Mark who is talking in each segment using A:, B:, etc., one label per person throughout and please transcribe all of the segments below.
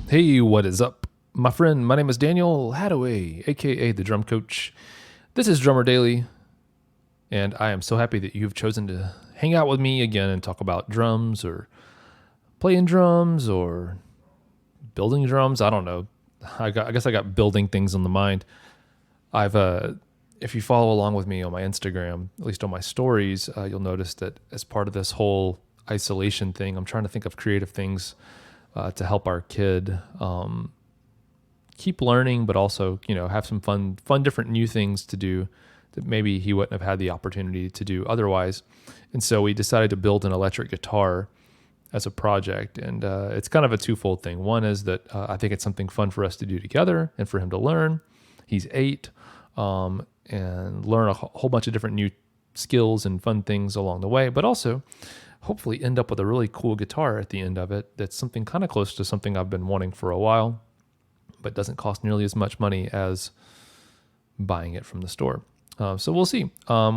A: Hey, what is up? My friend, my name is Daniel Hadaway, aka the Drum Coach. This is Drummer Daily, and I am so happy that you've chosen to hang out with me again and talk about drums or playing drums or building drums. I don't know. I guess I got building things on the mind. I've if you follow along with me on my Instagram, at least on my stories, you'll notice that as part of this whole isolation thing, I'm trying to think of creative things to help our kid keep learning, but also, have some fun, different new things to do that maybe he wouldn't have had the opportunity to do otherwise. And so we decided to build an electric guitar as a project. And it's kind of a twofold thing. One is that I think it's something fun for us to do together and for him to learn. He's 8, and learn a whole bunch of different new skills and fun things along the way, but also hopefully end up with a really cool guitar at the end of it that's something kind of close to something I've been wanting for a while, but doesn't cost nearly as much money as buying it from the store. So we'll see,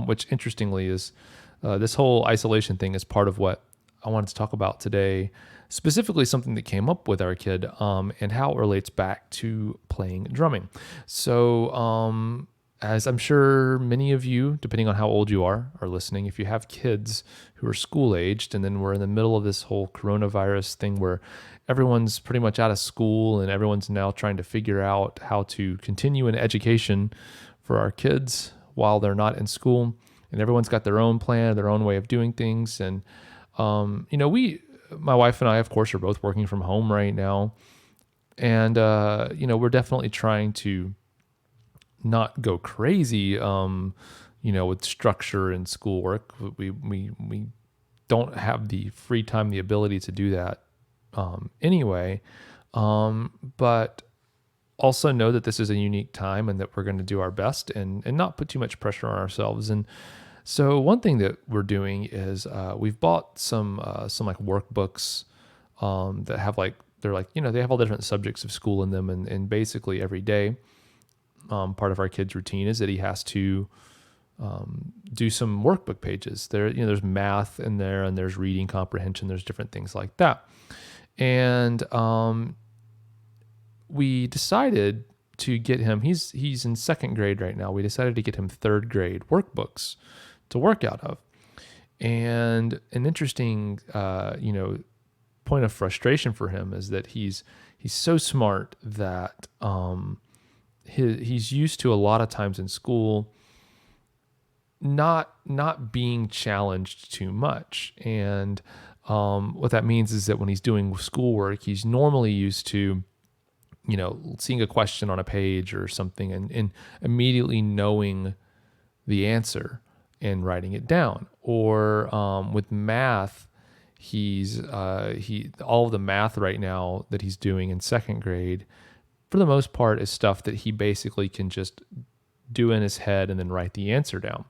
A: which interestingly is this whole isolation thing is part of what I wanted to talk about today, specifically something that came up with our kid and how it relates back to playing drumming. So as I'm sure many of you, depending on how old you are listening, if you have kids who are school aged, and then we're in the middle of this whole coronavirus thing where everyone's pretty much out of school and everyone's now trying to figure out how to continue an education for our kids while they're not in school. And everyone's got their own plan, their own way of doing things. And, my wife and I, of course, are both working from home right now. And, we're definitely trying to not go crazy, with structure and schoolwork. We don't have the free time, the ability to do that anyway. But also know that this is a unique time and that we're going to do our best and not put too much pressure on ourselves. And so one thing that we're doing is we've bought some like workbooks that have they have all the different subjects of school in them, and basically every day. Part of our kid's routine is that he has to do some workbook pages. There's math in there, and there's reading comprehension. There's different things like that. And we decided to get him. He's in second grade right now. We decided to get him third grade workbooks to work out of. And an interesting, point of frustration for him is that he's so smart that he's used to a lot of times in school not being challenged too much. And what that means is that when he's doing schoolwork, he's normally used to, seeing a question on a page or something and immediately knowing the answer and writing it down. Or with math, all of the math right now that he's doing in second grade, for the most part, is stuff that he basically can just do in his head and then write the answer down.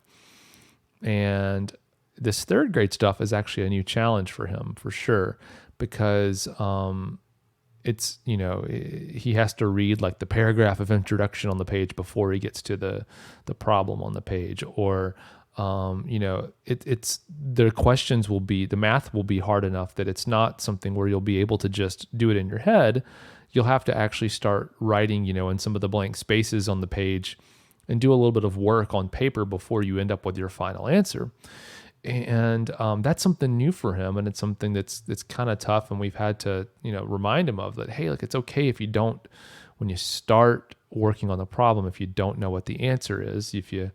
A: And this third grade stuff is actually a new challenge for him, for sure, because it's, he has to read like the paragraph of introduction on the page before he gets to the problem on the page. Or, it's the questions will be, the math will be hard enough that it's not something where you'll be able to just do it in your head. You'll have to actually start writing, in some of the blank spaces on the page and do a little bit of work on paper before you end up with your final answer. And that's something new for him. And it's something that's kind of tough. And we've had to, remind him of that. Hey, like, it's okay if you don't, when you start working on the problem, if you don't know what the answer is, if you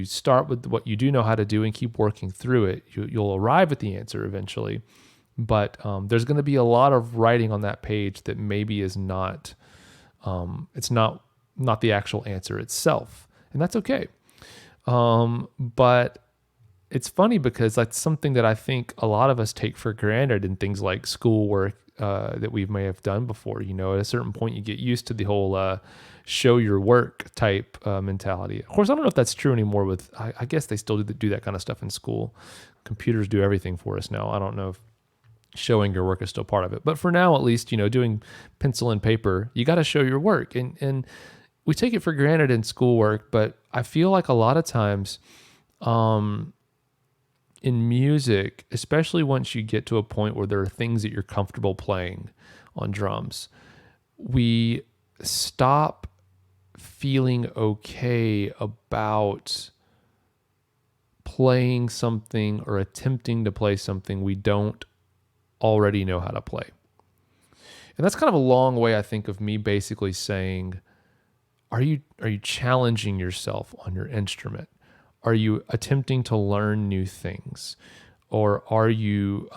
A: start with what you do know how to do and keep working through it, you'll arrive at the answer eventually. But there's going to be a lot of writing on that page that maybe is not, it's not the actual answer itself, and that's okay. But it's funny because that's something that I think a lot of us take for granted in things like schoolwork that we may have done before. At a certain point, you get used to the whole show your work type mentality. Of course, I don't know if that's true anymore. I guess they still do that kind of stuff in school. Computers do everything for us now. I don't know if showing your work is still part of it. But for now, at least, doing pencil and paper, you got to show your work. And we take it for granted in schoolwork, but I feel like a lot of times in music, especially once you get to a point where there are things that you're comfortable playing on drums, we stop feeling okay about playing something or attempting to play something we don't already know how to play. And that's kind of a long way, I think, of me basically saying, are you challenging yourself on your instrument? Are you attempting to learn new things? Or are you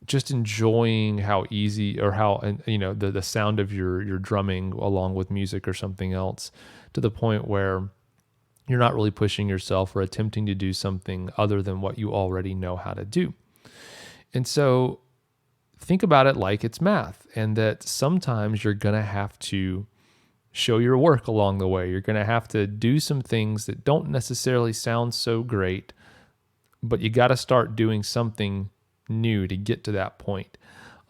A: just enjoying how easy or how, the sound of your drumming along with music or something else, to the point where you're not really pushing yourself or attempting to do something other than what you already know how to do? And so think about it like it's math, and that sometimes you're going to have to show your work along the way. You're going to have to do some things that don't necessarily sound so great, but you got to start doing something new to get to that point.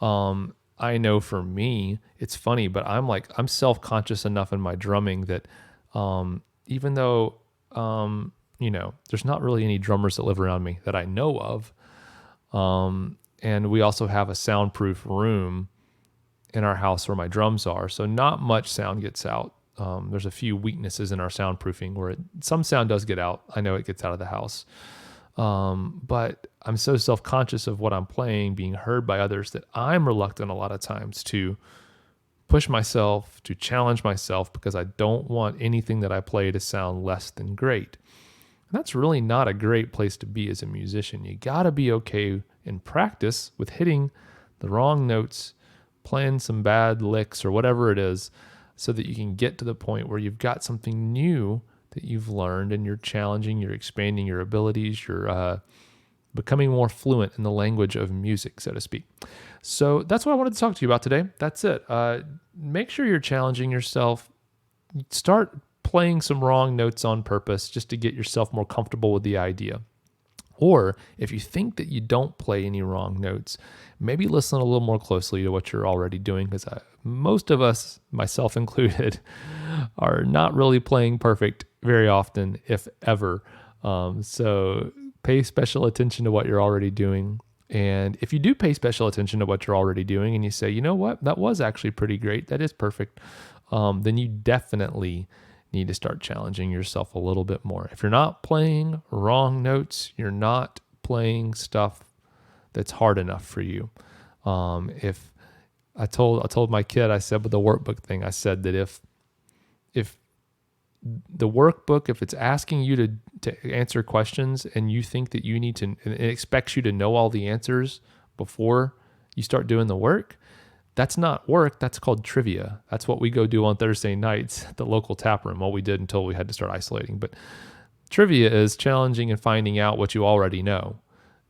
A: I know for me, it's funny, but I'm self-conscious enough in my drumming that even though, there's not really any drummers that live around me that I know of. And we also have a soundproof room in our house where my drums are, so not much sound gets out. There's a few weaknesses in our soundproofing where some sound does get out. I know it gets out of the house. But I'm so self-conscious of what I'm playing being heard by others that I'm reluctant a lot of times to push myself, to challenge myself, because I don't want anything that I play to sound less than great. And that's really not a great place to be as a musician. You got to be okay in practice with hitting the wrong notes, playing some bad licks or whatever it is, so that you can get to the point where you've got something new that you've learned and you're challenging, you're expanding your abilities, you're becoming more fluent in the language of music, so to speak. So that's what I wanted to talk to you about today. That's it. Make sure you're challenging yourself. Start playing some wrong notes on purpose just to get yourself more comfortable with the idea. Or if you think that you don't play any wrong notes, maybe listen a little more closely to what you're already doing, because most of us, myself included, are not really playing perfect very often, if ever. So pay special attention to what you're already doing. And if you do pay special attention to what you're already doing and you say, you know what, that was actually pretty great, that is perfect, then you definitely need to start challenging yourself a little bit more. If you're not playing wrong notes, you're not playing stuff that's hard enough for you. If I told my kid, I said with the workbook thing, I said that if the workbook, if it's asking you to answer questions and you think that you need to, and it expects you to know all the answers before you start doing the work, that's not work. That's called trivia. That's what we go do on Thursday nights at the local tap room. Well, we did until we had to start isolating. But trivia is challenging and finding out what you already know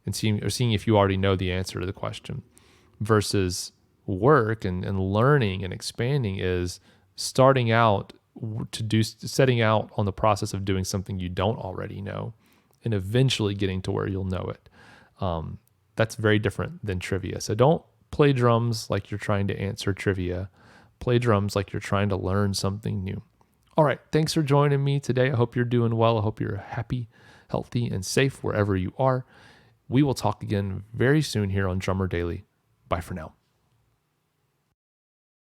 A: and seeing if you already know the answer to the question. Versus work and learning and expanding is setting out on the process of doing something you don't already know and eventually getting to where you'll know it. That's very different than trivia. So don't play drums like you're trying to answer trivia. Play drums like you're trying to learn something new. All right. Thanks for joining me today. I hope you're doing well. I hope you're happy, healthy, and safe wherever you are. We will talk again very soon here on Drummer Daily. Bye for now.